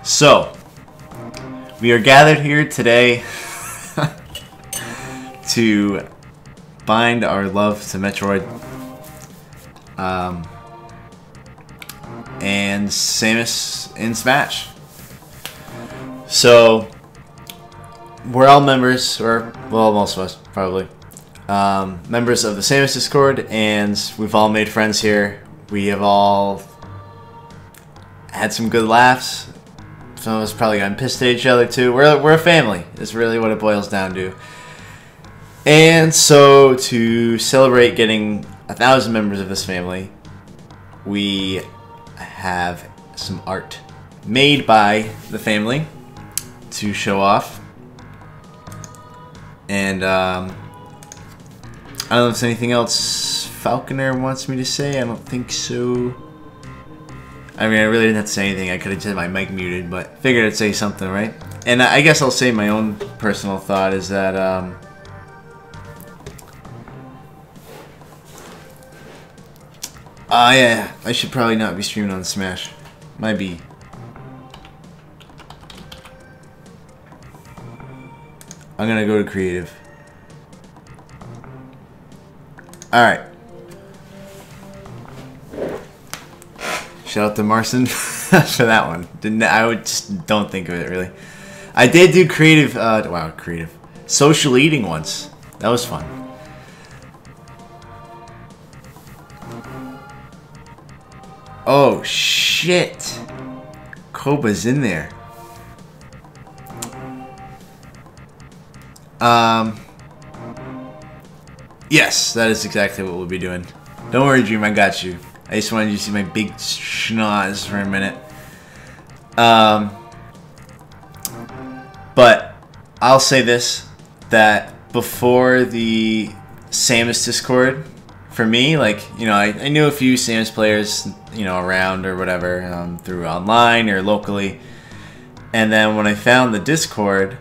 So, we are gathered here today to bind our love to Metroid and Samus in Smash. So, we're all members, or, well, most of us, probably, members of the Samus Discord, and we've all made friends here. We have all had some good laughs. Some of us probably gotten pissed at each other too. We're a family. Is really what it boils down to. And so to celebrate getting 1,000 members of this family, we have some art made by the family to show off. And I don't know if there's anything else Falconer wants me to say. I don't think so. I mean, I really didn't have to say anything. I could have just had my mic muted, but figured I'd say something, right? And I guess I'll say my own personal thought is that, yeah, I should probably not be streaming on Smash. Might be. I'm gonna go to creative. Alright. Shout out to Marcin for that one. Just don't think of it really. I did do creative. Wow, creative. Social eating once. That was fun. Oh shit! Koba's in there. Yes, that is exactly what we'll be doing. Don't worry, Dream. I got you. I just wanted you to see my big schnoz for a minute. But I'll say this, that before the Samus Discord, for me, like, you know, I knew a few Samus players, you know, around or whatever, through online or locally. And then when I found the Discord,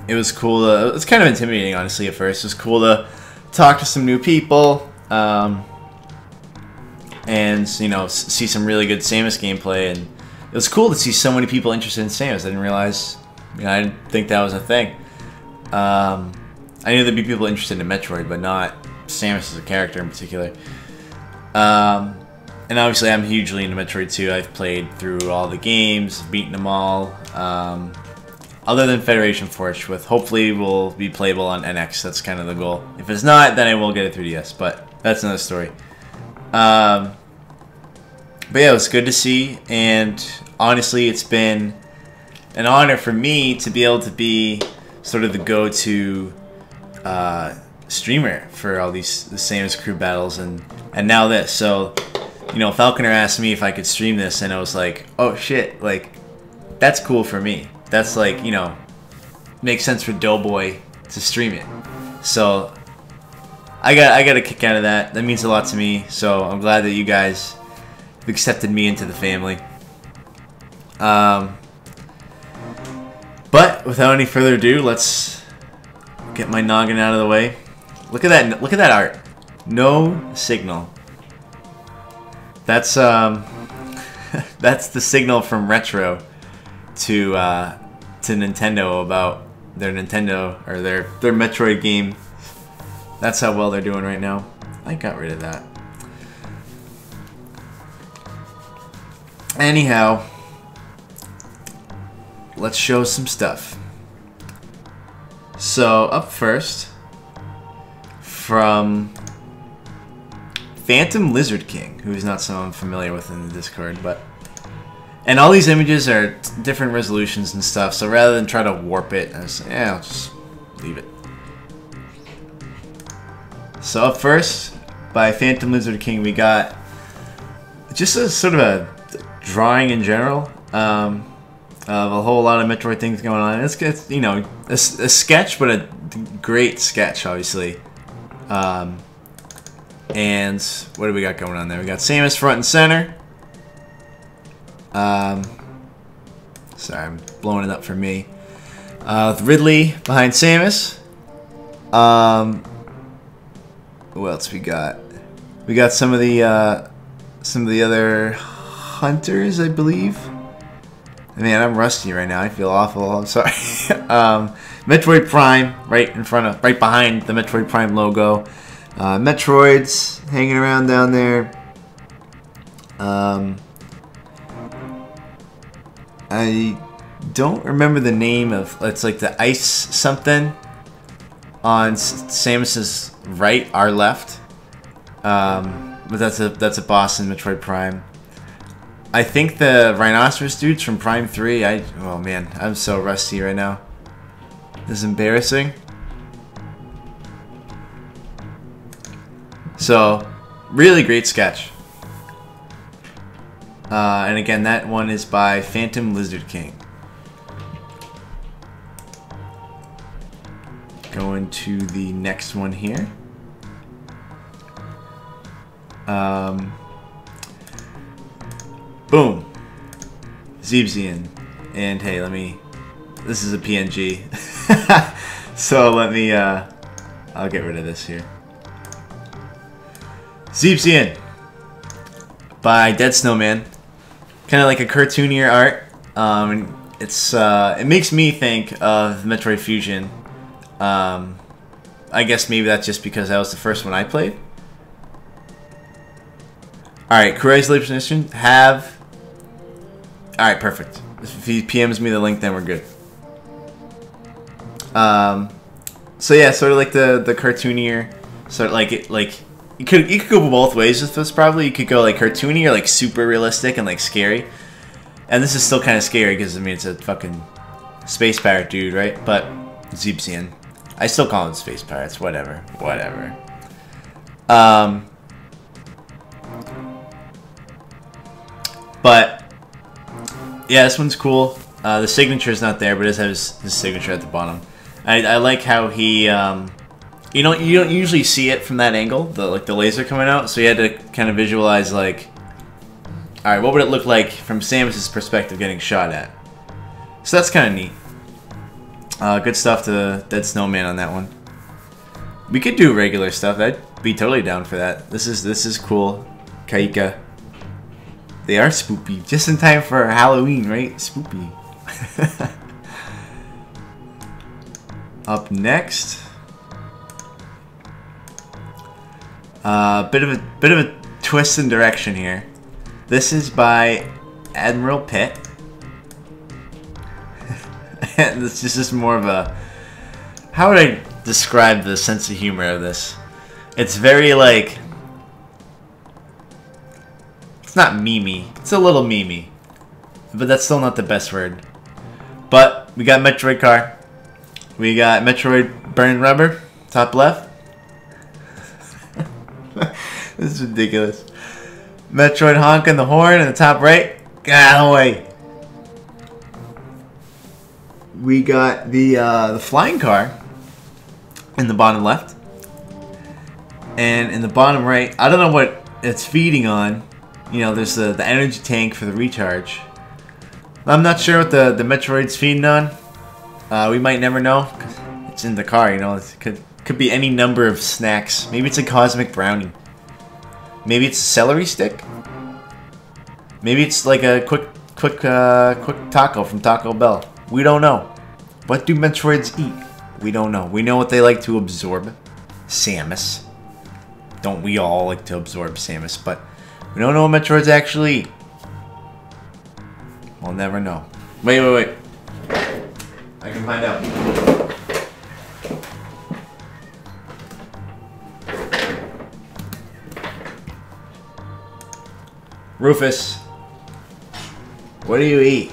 it was cool to, it was kind of intimidating, honestly, at first. It was cool to talk to some new people. And, you know, see some really good Samus gameplay, and it was cool to see so many people interested in Samus. I didn't realize, you know, I didn't think that was a thing. I knew there'd be people interested in Metroid, but not Samus as a character in particular. And obviously I'm hugely into Metroid 2. I've played through all the games, beaten them all, other than Federation Force, with hopefully will be playable on NX. That's kind of the goal. If it's not, then I will get a 3DS, but that's another story. But yeah, it was good to see, and honestly, it's been an honor for me to be able to be sort of the go-to streamer for all these the Samus crew battles, and now this. So, you know, Falconer asked me if I could stream this, and I was like, oh shit, like, that's cool for me. That's like, you know, makes sense for Doeboy to stream it. So I got a kick out of that. That means a lot to me. So I'm glad that you guys have accepted me into the family. But without any further ado, let's get my noggin out of the way. Look at that! Look at that art. No signal. That's that's the signal from Retro to Nintendo about their Nintendo or their Metroid game. That's how well they're doing right now. I got rid of that. Anyhow, let's show some stuff. So up first, from Phantom Lizard King, who is not someone I'm familiar with in the Discord, but. And all these images are different resolutions and stuff, so rather than try to warp it, I was like, yeah, I'll just leave it. So up first, by Phantom Lizard King, we got just a sort of a drawing in general of a whole lot of Metroid things going on. It's you know, a sketch, but a great sketch, obviously. And what do we got going on there? We got Samus front and center. Sorry, I'm blowing it up for me. With Ridley behind Samus. Who else we got? We got some of the other Hunters, I believe. Man, I'm rusty right now. I feel awful. I'm sorry. Metroid Prime, right behind the Metroid Prime logo. Metroids hanging around down there. I don't remember the name of. It's like the ice something on Samus's right, our left. But that's a boss in Metroid Prime. I think the rhinoceros dudes from Prime 3. Oh man, I'm so rusty right now. This is embarrassing. So, really great sketch. And again, that one is by Phantom Lizard King. Going to the next one here. Boom. Zeebzian. And hey, this is a PNG. So let me, I'll get rid of this here. Zeebzian by Dead Snowman. Kind of like a cartoonier art. It makes me think of Metroid Fusion. I guess maybe that's just because that was the first one I played. Alright, congratulations. Alright, perfect. If he PMs me the link, then we're good. So yeah, sort of like the cartoonier, sort of like you could go both ways with this probably. You could go like cartoony or like super realistic and like scary. And this is still kind of scary because I mean it's a fucking space pirate dude, right? But Zeebzian. I still call them space pirates. Whatever. But yeah, this one's cool. The signature is not there, but it does have his signature at the bottom. I like how he, you don't usually see it from that angle, the laser coming out. So you had to kind of visualize like, all right, what would it look like from Samus's perspective getting shot at? So that's kind of neat. Good stuff to Dead Snowman on that one. We could do regular stuff. I'd be totally down for that. This is cool. Kaika. They are spoopy. Just in time for Halloween, right? Spoopy. Up next. Bit of a twist in direction here. This is by Admiral Pitt. And this is just more of a... How would I describe the sense of humor of this? It's very like... It's not memey. It's a little memey. But that's still not the best word. But we got Metroid Car. We got Metroid Burning Rubber. Top left. This is ridiculous. Metroid honking the horn in the top right. Get out of the way. We got the flying car in the bottom left. And in the bottom right, I don't know what it's feeding on. You know, there's the energy tank for the recharge. I'm not sure what the Metroid's feeding on. We might never know. It's in the car, you know. It could be any number of snacks. Maybe it's a cosmic brownie. Maybe it's a celery stick. Maybe it's like a quick taco from Taco Bell. We don't know. What do Metroids eat? We don't know. We know what they like to absorb. Samus. Don't we all like to absorb Samus? But we don't know what Metroids actually eat. We'll never know. Wait. I can find out. Rufus, what do you eat?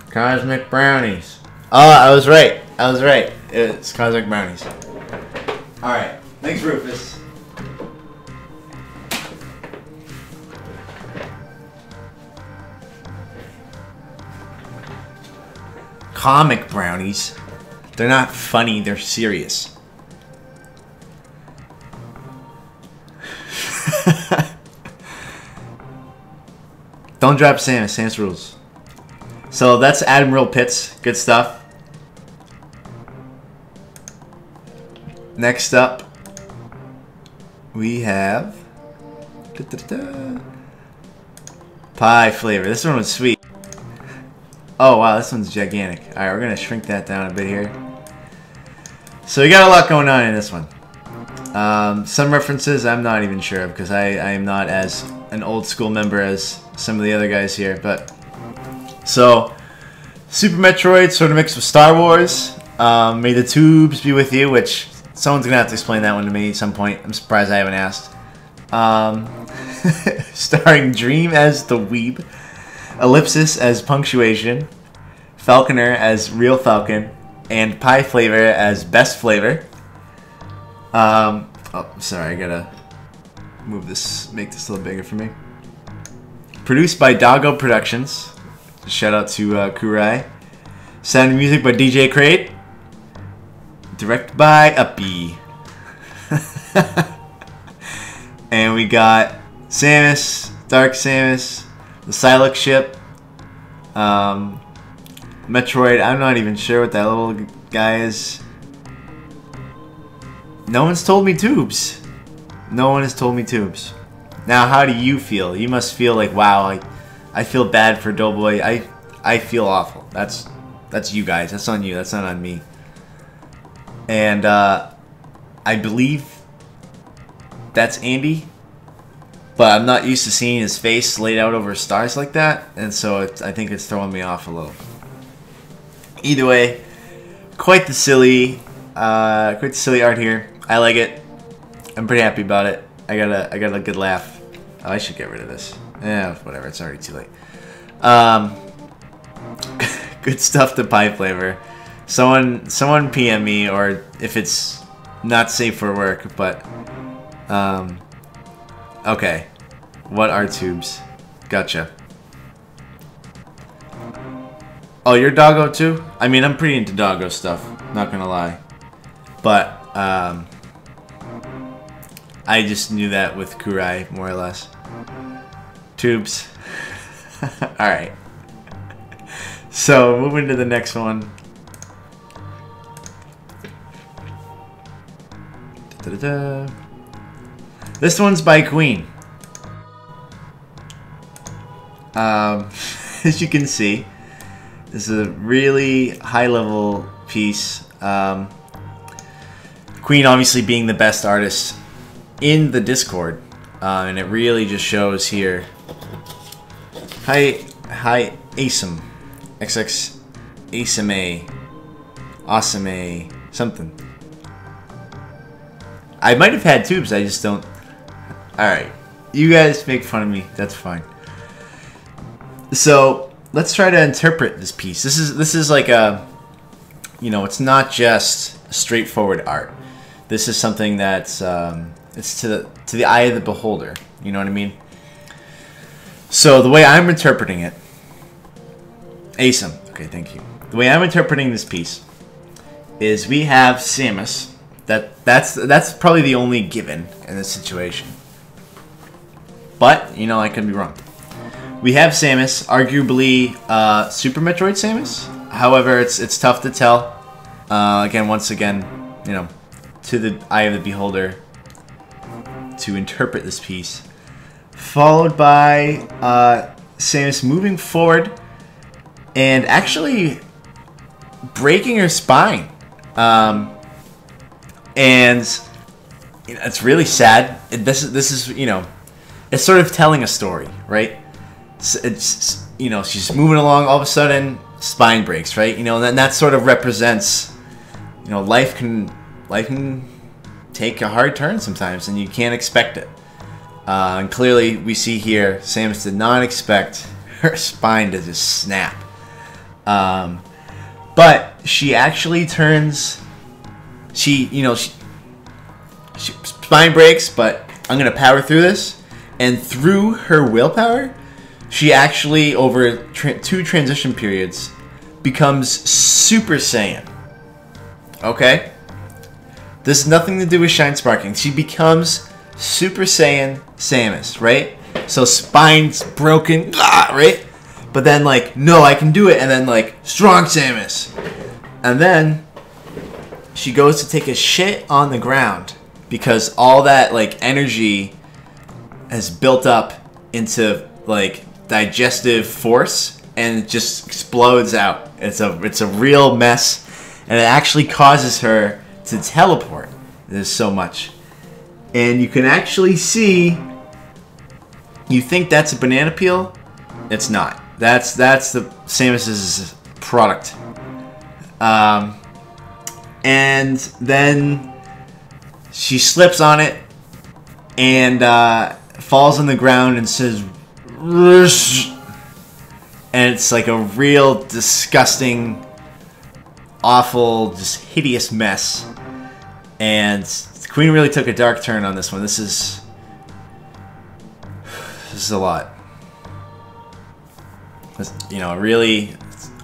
Cosmic brownies. Oh, I was right. It's cosmic brownies. Alright. Thanks, Rufus. Comic brownies. They're not funny, they're serious. Don't drop Samus. Samus rules. So that's Admiral Pitt's. Good stuff. Next up, we have Pie flavor. This one was sweet. Oh wow, this one's gigantic. Alright, we're gonna shrink that down a bit here. So we got a lot going on in this one. Some references I'm not even sure of because I am not as an old school member as some of the other guys here. But so Super Metroid sort of mixed with Star Wars. May the tubes be with you, which someone's gonna have to explain that one to me at some point. I'm surprised I haven't asked. Starring Dream as the weeb, Ellipsis as punctuation, Falconer as real Falcon, and Pie Flavor as best flavor. Oh, sorry, I gotta move this, make this a little bigger for me. Produced by Doggo Productions. Shout out to Kurai. Sound and music by DJ Crate. Directed by Uppy. And we got Samus, Dark Samus, the Silex ship, Metroid. I'm not even sure what that little guy is. No one's told me tubes. No one has told me tubes. Now, how do you feel? You must feel like, wow, I feel bad for Doeboy. I feel awful. That's you guys. That's on you. That's not on me. And I believe that's Andy, but I'm not used to seeing his face laid out over stars like that, and so I think it's throwing me off a little. Either way, quite the silly art here. I like it. I'm pretty happy about it. I got a good laugh. Oh, I should get rid of this. Yeah, whatever. It's already too late. Good stuff to Pie Flavor. Someone PM me, or if it's not safe for work, but okay. What are tubes? Gotcha. Oh, you're Doggo too? I mean, I'm pretty into Doggo stuff, not gonna lie. But I just knew that with Kurai, more or less. Tubes. Alright. So, moving to the next one. Da-da-da. This one's by Queen. As you can see, this is a really high-level piece. Queen obviously being the best artist in the Discord, and it really just shows here. Hi, Asem, XX, Asem, Awesome, something. I might have had tubes. I just don't. All right, you guys make fun of me. That's fine. So let's try to interpret this piece. This is like a, you know, it's not just straightforward art. This is something that's it's to the eye of the beholder. You know what I mean? So the way I'm interpreting it, Asem. Okay, thank you. The way I'm interpreting this piece is we have Samus. That's probably the only given in this situation. But you know, I could be wrong. We have Samus, arguably Super Metroid Samus. However, it's tough to tell. Once again, you know, to the eye of the beholder to interpret this piece. Followed by Samus moving forward and actually breaking her spine. And you know, it's really sad. This is you know, it's sort of telling a story, right? It's you know, she's moving along, all of a sudden spine breaks, right? You know, and that sort of represents, you know, life can take a hard turn sometimes, and you can't expect it. And clearly, we see here, Samus did not expect her spine to just snap. But she actually turns. She spine breaks, but I'm gonna power through this, and through her willpower, she actually over two transition periods becomes Super Saiyan. Okay, this has nothing to do with Shine Sparking. She becomes Super Saiyan Samus, right? So spine's broken, right? But then like, no, I can do it, and then like, strong Samus, and then she goes to take a shit on the ground because all that like energy has built up into like digestive force and it just explodes out. It's a real mess, and it actually causes her to teleport. There's so much, and you can actually see. You think that's a banana peel? It's not. That's the Samus's product. And then she slips on it and falls on the ground and says, "Rush." And it's like a real disgusting, awful, just hideous mess. And Queen really took a dark turn on this one. This is a lot. You know, really,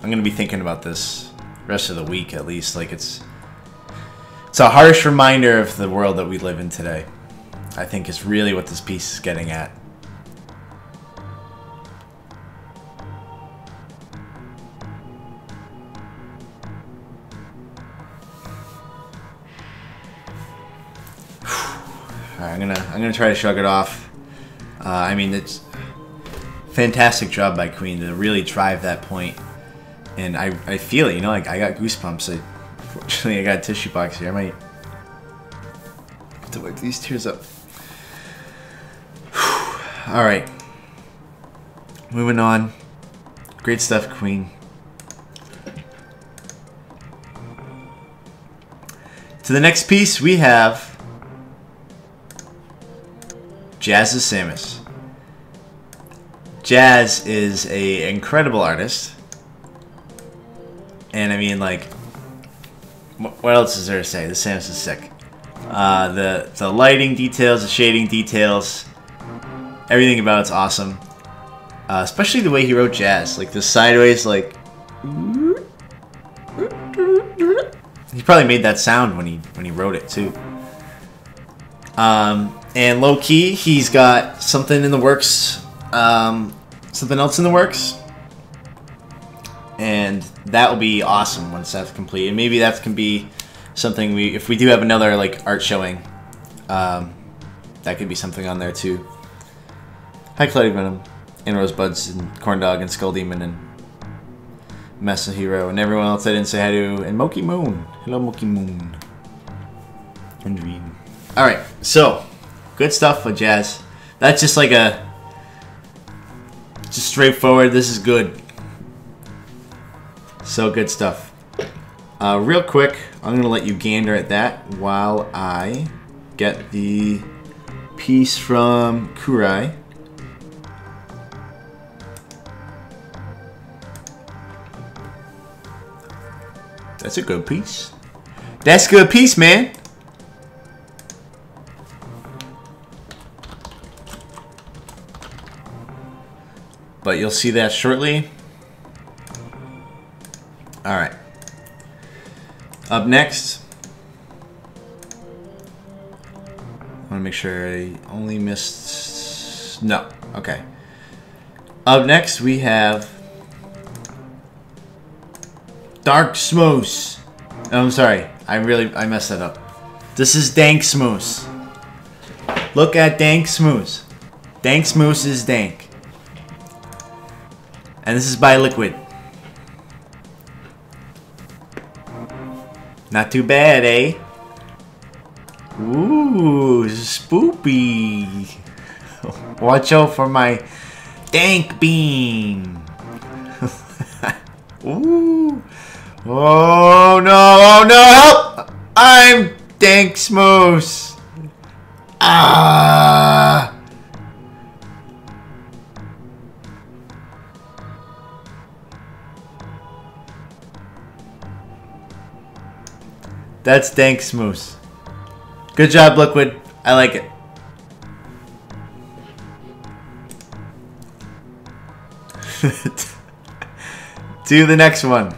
I'm gonna be thinking about this the rest of the week at least. Like it's a harsh reminder of the world that we live in today. I think is really what this piece is getting at. Alright, I'm gonna try to shrug it off. I mean, it's fantastic job by Queen to really drive that point, and I feel it. You know, like I got goosebumps. Unfortunately, I got a tissue box here. I might have to wipe these tears up. All right, moving on. Great stuff, Queen. To the next piece, we have Jazz's Samus. Jazz is an incredible artist, and I mean, like, what else is there to say? The Samus is sick. The lighting details, the shading details, everything about it's awesome. Especially the way he wrote Jazz, like the sideways, like. He probably made that sound when he wrote it too. And low key, he's got something in the works. Something else in the works, and that will be awesome once that's complete. And maybe that can be something if we do have another like art showing, that could be something on there too. Hi, Cloudy Venom, and Rosebuds, and Corndog, and Skull Demon, and Masahiro, and everyone else I didn't say hi to, and Moki Moon. Hello, Moki Moon. And Dream. All right, so good stuff with Jazz. That's just like just straightforward. This is good. So good stuff. Real quick, I'm gonna let you gander at that while I get the piece from Kurai. That's a good piece. That's a good piece, man. But you'll see that shortly. Alright. Up next. I want to make sure I only missed... No. Okay. Up next we have... Dark Smooth. Oh, I'm sorry. I messed that up. This is Dank Smooth. Look at Dank Smooth. Dank Smooth is dank. And this is by Liquid. Not too bad, eh? Ooh, spoopy. Watch out for my dank beam. Ooh. Oh no, oh no, help! I'm Dank Smooth. Ah. That's Dank Smooth. Good job, Liquid. I like it. Do the next one.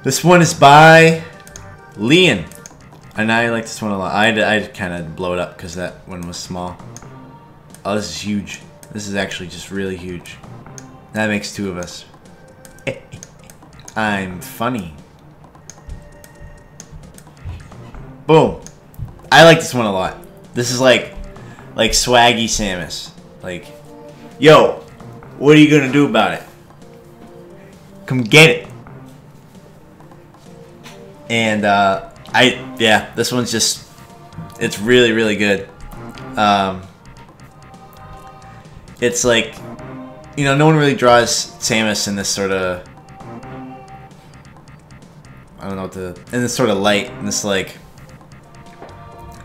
This one is by Leon. And I like this one a lot. I kind of blow it up because that one was small. Oh, this is huge. This is actually just really huge. That makes two of us. I'm funny. Boom. I like this one a lot. This is like swaggy Samus. Like, yo, what are you gonna do about it? Come get it. And yeah, this one's just, it's really, really good. It's like, you know, no one really draws Samus in this sort of, I don't know what to, in this sort of light, in this like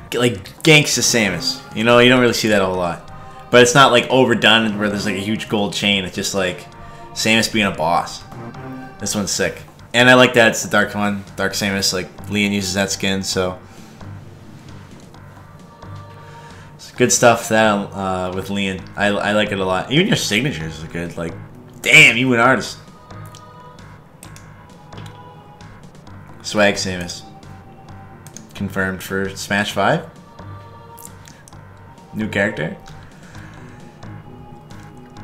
gangsta Samus. You know, you don't really see that a whole lot. But it's not like overdone where there's like a huge gold chain. It's just like Samus being a boss. This one's sick. And I like that it's the dark one, Dark Samus. Like, Leon uses that skin, so it's good stuff that with Leon. I like it a lot. Even your signatures are good. Like, damn, you an artist. Swag Samus. Confirmed for Smash 5. New character.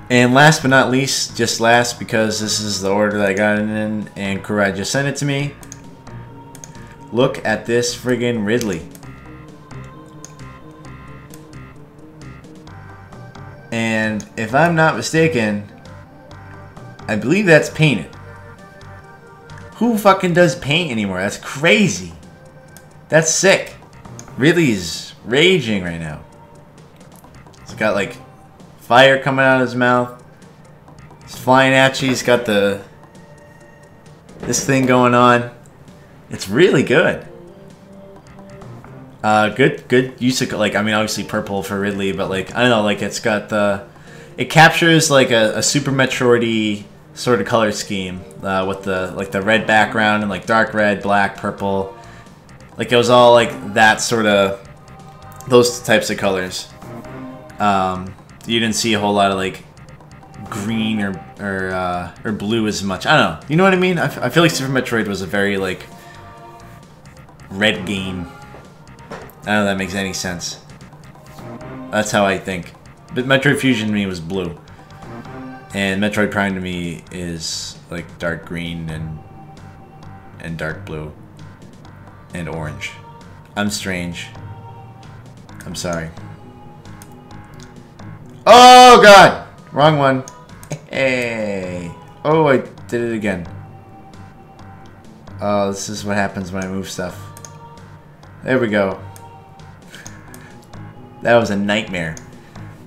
And last but not least, just last because this is the order that I got it in and Kurai just sent it to me. Look at this friggin' Ridley. And if I'm not mistaken, I believe that's painted. Who fucking does paint anymore? That's crazy. That's sick. Ridley's raging right now. He's got like fire coming out of his mouth. He's flying at you. He's got this thing going on. It's really good. Good use of, like, I mean, obviously purple for Ridley, but like, I don't know, like, it's got the, it captures like a Super Metroid-y sort of color scheme with the like the red background and like dark red, black, purple. Like, it was all like that sort of, those types of colors. You didn't see a whole lot of like green or blue as much. I don't know. You know what I mean? I feel like Super Metroid was a very like red game. I don't know if that makes any sense. That's how I think. But Metroid Fusion to me was blue. And Metroid Prime to me is like dark green and dark blue. And orange. I'm strange. I'm sorry. Oh god! Wrong one. Hey. Oh, I did it again. Oh, this is what happens when I move stuff. There we go. That was a nightmare.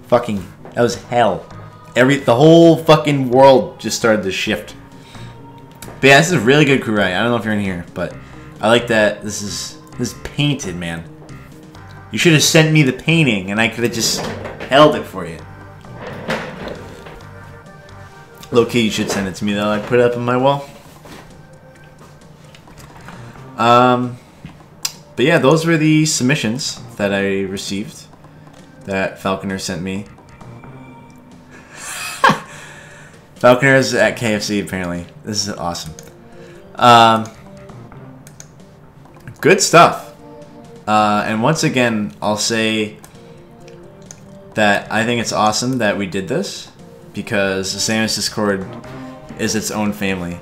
Fucking, that was hell. The whole fucking world just started to shift. But yeah, this is really good Kurai. I don't know if you're in here, but I like that this is painted, man. You should have sent me the painting and I could have just held it for you. Low key, you should send it to me though. I put it up on my wall. But yeah, those were the submissions that I received that Falconer sent me. Falconer's at KFC apparently. This is awesome. Good stuff. And once again, I'll say that I think it's awesome that we did this because the Samus Discord is its own family.